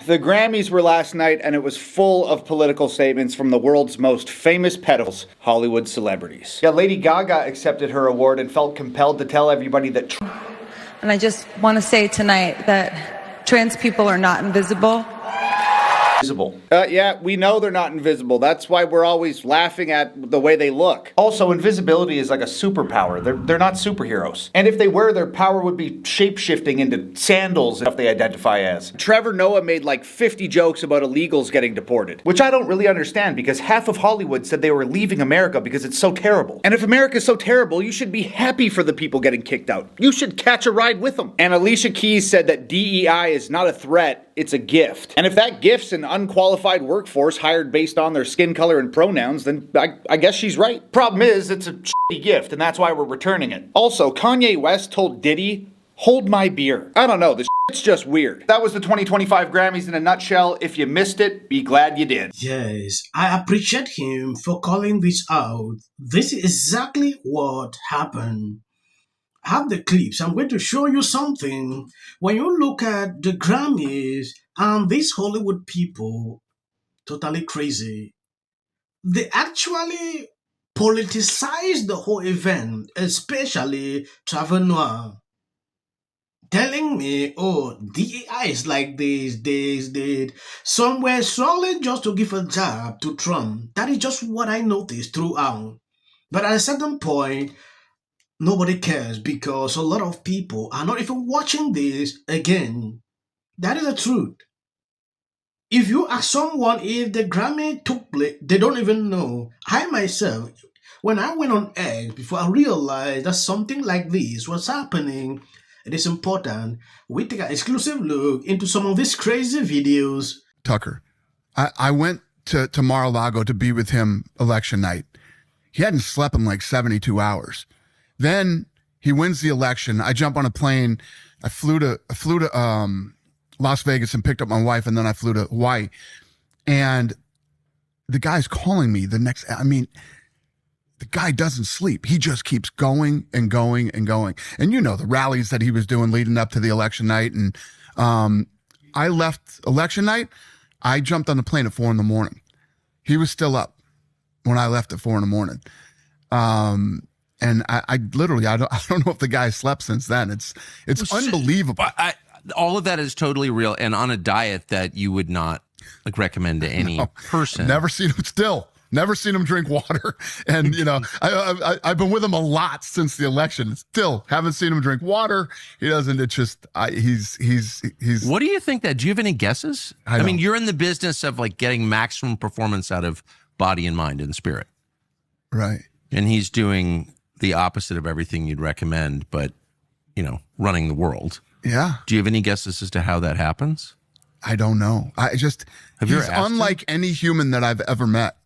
The Grammys were last night, and it was full of political statements from the world's most famous pedals, Hollywood celebrities. Yeah, Lady Gaga accepted her award and felt compelled to tell everybody that... And I just want to say tonight that trans people are not invisible. Yeah, we know they're not invisible. That's why we're always laughing at the way they look. Also, invisibility is like a superpower. They're not superheroes. And if they were, their power would be shape-shifting into sandals if they identify as. Trevor Noah made like 50 jokes about illegals getting deported, which I don't really understand because half of Hollywood said they were leaving America because it's so terrible. And if America's so terrible, you should be happy for the people getting kicked out. You should catch a ride with them. And Alicia Keys said that DEI is not a threat, it's a gift. And if that gift's an unqualified workforce hired based on their skin color and pronouns, then I guess she's right. Problem is, it's a shitty gift, and that's why we're returning it. Also, Kanye West told Diddy, "Hold my beer." I don't know, this shit's just weird. That was the 2025 Grammys in a nutshell. If you missed it, be glad you did. Yes, I appreciate him for calling this out. This is exactly what happened. I have the clips. I'm going to show you something. When you look at the Grammys and these Hollywood people, totally crazy, they actually politicize the whole event, especially Trevor Noah, telling me, oh, DEI is like this. Somewhere solely just to give a jab to Trump. That is just what I noticed throughout. But at a certain point, nobody cares because a lot of people are not even watching this again. That is the truth. If you ask someone if the Grammy took place, they don't even know. I myself, when I went on X, before I realized that something like this was happening, it is important we take an exclusive look into some of these crazy videos. Tucker, I went to Mar-a-Lago to be with him election night. He hadn't slept in like 72 hours. Then he wins the election. I jump on a plane. I flew to Las Vegas and picked up my wife, and then I flew to Hawaii. And the guy's calling me the guy doesn't sleep. He just keeps going and going and going. And you know the rallies that he was doing leading up to the election night. And I left election night. I jumped on the plane at 4 a.m. He was still up when I left at 4 a.m. And I literally, I don't know if the guy slept since then. It's unbelievable. All of that is totally real and on a diet that you would not like recommend to any person. Never seen him drink water. And, you know, I've been with him a lot since the election. Still haven't seen him drink water. He doesn't, it's just, he's. What do you think that, do you have any guesses? I mean, you're in the business of like getting maximum performance out of body and mind and spirit. Right. And he's doing the opposite of everything you'd recommend, but, you know, running the world. Yeah. Do you have any guesses as to how that happens? I don't know. He's unlike any human that I've ever met,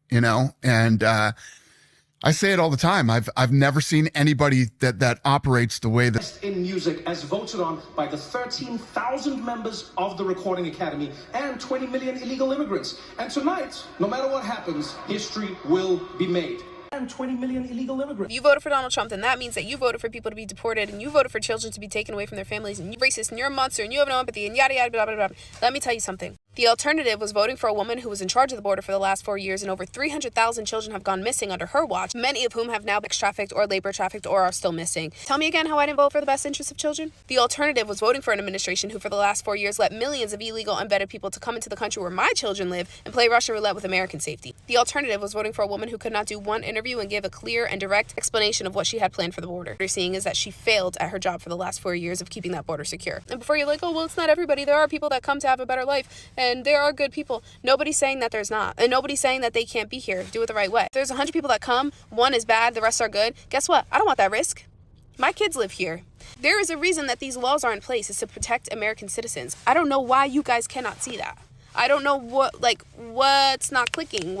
you know? And I say it all the time. I've never seen anybody that operates the way that in music as voted on by the 13,000 members of the Recording Academy and 20 million illegal immigrants. And tonight, no matter what happens, history will be made. And 20 million illegal immigrants. You voted for Donald Trump, then that means that you voted for people to be deported, and you voted for children to be taken away from their families, and you're racist, and you're a monster, and you have no empathy, and yada yada blah blah blah. Let me tell you something. The alternative was voting for a woman who was in charge of the border for the last 4 years, and over 300,000 children have gone missing under her watch, many of whom have now been trafficked or labor trafficked or are still missing. Tell me again how I didn't vote for the best interests of children? The alternative was voting for an administration who for the last 4 years let millions of illegal unvetted people to come into the country where my children live and play Russian roulette with American safety. The alternative was voting for a woman who could not do one interview and give a clear and direct explanation of what she had planned for the border. What you're seeing is that she failed at her job for the last 4 years of keeping that border secure. And before you're like, oh, well, it's not everybody. There are people that come to have a better life, and there are good people. Nobody's saying that there's not. And nobody's saying that they can't be here. Do it the right way. If there's 100 people that come, one is bad, the rest are good. Guess what? I don't want that risk. My kids live here. There is a reason that these laws are in place, is to protect American citizens. I don't know why you guys cannot see that. I don't know what's not clicking.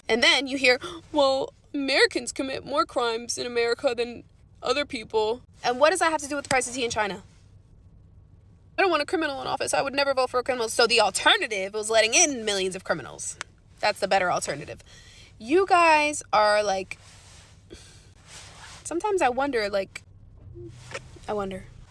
And then you hear, well, Americans commit more crimes in America than other people. And what does that have to do with the price of tea in China? I don't want a criminal in office. I would never vote for a criminal. So the alternative was letting in millions of criminals. That's the better alternative. You guys are like, sometimes I wonder.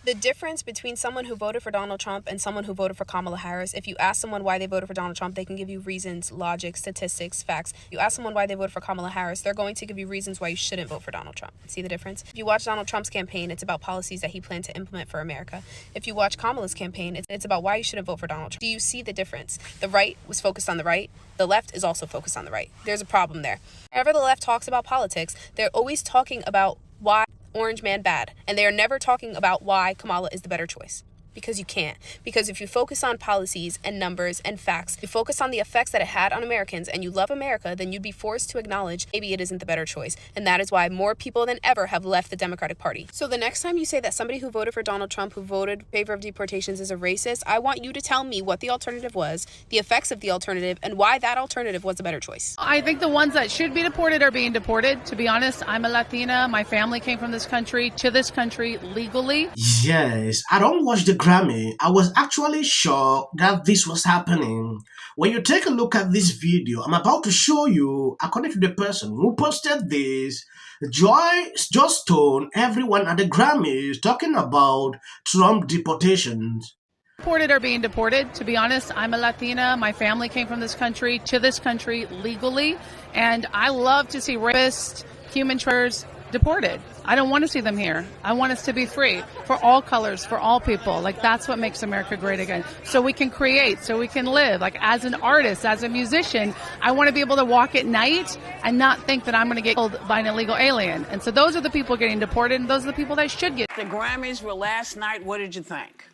The difference between someone who voted for Donald Trump and someone who voted for Kamala Harris, if you ask someone why they voted for Donald Trump, they can give you reasons, logic, statistics, facts. If you ask someone why they voted for Kamala Harris, they're going to give you reasons why you shouldn't vote for Donald Trump. See the difference? If you watch Donald Trump's campaign, it's about policies that he planned to implement for America. If you watch Kamala's campaign, it's about why you shouldn't vote for Donald Trump. Do you see the difference? The right was focused on the right. The left is also focused on the right. There's a problem there. Whenever the left talks about politics, they're always talking about why Orange Man bad, and they are never talking about why Kamala is the better choice. Because you can't. Because if you focus on policies and numbers and facts, you focus on the effects that it had on Americans, and you love America, then you'd be forced to acknowledge maybe it isn't the better choice. And that is why more people than ever have left the Democratic Party. So the next time you say that somebody who voted for Donald Trump, who voted in favor of deportations, is a racist, I want you to tell me what the alternative was, the effects of the alternative, and why that alternative was a better choice. I think the ones that should be deported are being deported. To be honest, I'm a Latina. My family came from this country to this country legally. Yes, I don't watch the Grammy. I was actually shocked that this was happening. When you take a look at this video, I'm about to show you, according to the person who posted this, Joy just stoned everyone at the Grammys talking about Trump deportations. Deported are being deported. To be honest, I'm a Latina. My family came from this country to this country legally. And I love to see rapists, human traffickers deported. I don't want to see them here. I want us to be free for all colors, for all people. Like, that's what makes America great again. So we can create, so we can live. Like, as an artist, as a musician, I want to be able to walk at night and not think that I'm going to get killed by an illegal alien. And so those are the people getting deported, and those are the people that should get. The Grammys were last night. What did you think?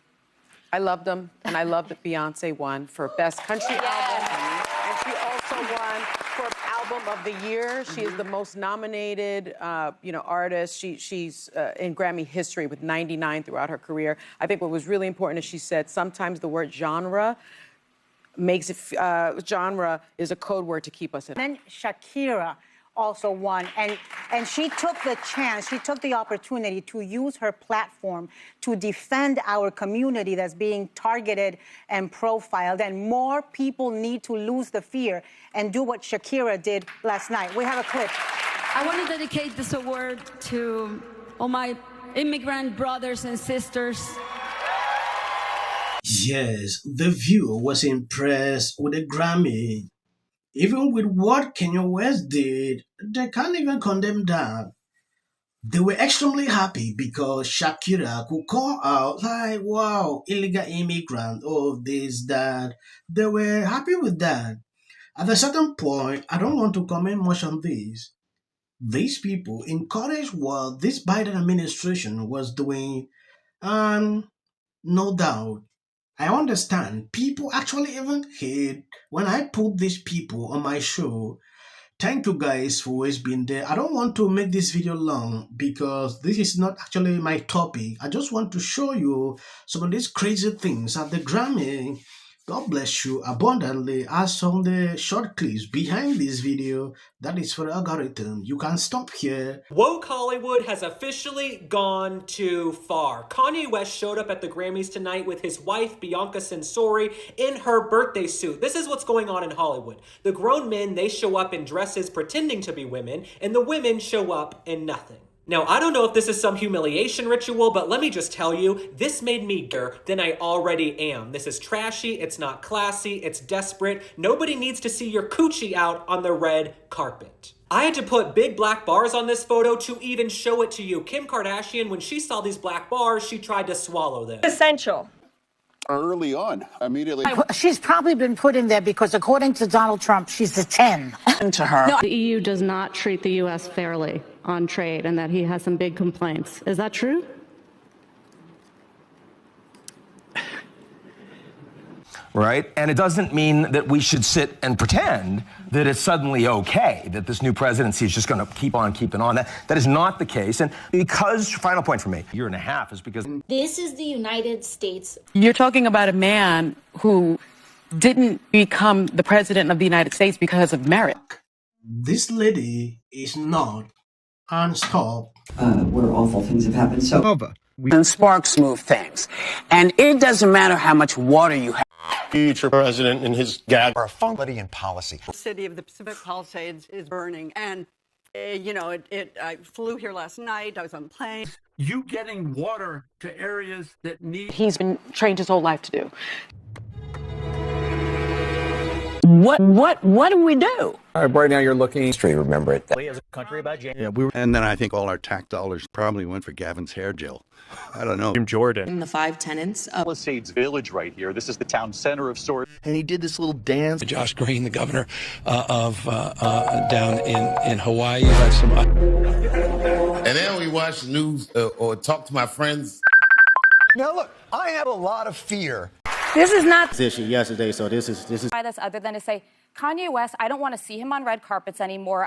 I loved them, and I loved that Beyonce won for Best Country Album, and she also won for Album of the Year. She is the most nominated, artist. She's in Grammy history with 99 throughout her career. I think what was really important is she said sometimes the word genre makes it. Genre is a code word to keep us in. Then Shakira also won, and she took the chance, she took the opportunity to use her platform to defend our community that's being targeted and profiled, and more people need to lose the fear and do what Shakira did last night. We have a clip. I want to dedicate this award to all my immigrant brothers and sisters. Yes, the viewer was impressed with the Grammy. Even with what Kanye West did, they can't even condemn that. They were extremely happy because Shakira could call out, like, wow, illegal immigrant, oh, this, that. They were happy with that. At a certain point, I don't want to comment much on this. These people encouraged what this Biden administration was doing, and no doubt, I understand people actually even hate when I put these people on my show. Thank you guys for always being there. I don't want to make this video long because this is not actually my topic. I just want to show you some of these crazy things at the Grammy. God bless you abundantly. As some the short clips behind this video, that is for the algorithm. You can stop here. Woke Hollywood has officially gone too far. Kanye West showed up at the Grammys tonight with his wife, Beyonce in her birthday suit. This is what's going on in Hollywood. The grown men, they show up in dresses pretending to be women, and the women show up in nothing. Now, I don't know if this is some humiliation ritual, but let me just tell you, this made me gayer than I already am. This is trashy, it's not classy, it's desperate. Nobody needs to see your coochie out on the red carpet. I had to put big black bars on this photo to even show it to you. Kim Kardashian, when she saw these black bars, she tried to swallow them. Essential. Early on, immediately. She's probably been put in there because, according to Donald Trump, she's a 10. To her. The EU does not treat the U.S. fairly on trade, and that he has some big complaints. Is that true? Right? And it doesn't mean that we should sit and pretend that it's suddenly okay, that this new presidency is just going to keep on keeping on. That is not the case. And because, final point for me, a year and a half is because... This is the United States. You're talking about a man who didn't become the president of the United States because of merit. This lady is not unstopped. Where awful things have happened. So, and sparks move things. And it doesn't matter how much water you have. Future president and his gag are a funky in policy. The city of the Pacific Palisades is burning, and I flew here last night. I was on a plane. You getting water to areas that need. He's been trained his whole life to do. What do we do? All right, right now you're looking straight. Remember it. As a country about James. Yeah, and then I think all our tax dollars probably went for Gavin's hair gel. I don't know. Jordan. In the 5 tenants of Palisades Village right here. This is the town center of sorts. And he did this little dance. Josh Green, the governor of down in Hawaii. And then we watch the news or talk to my friends. Now look, I have a lot of fear. This is not position yesterday, so this is by this other than to say Kanye West, I don't want to see him on red carpets anymore.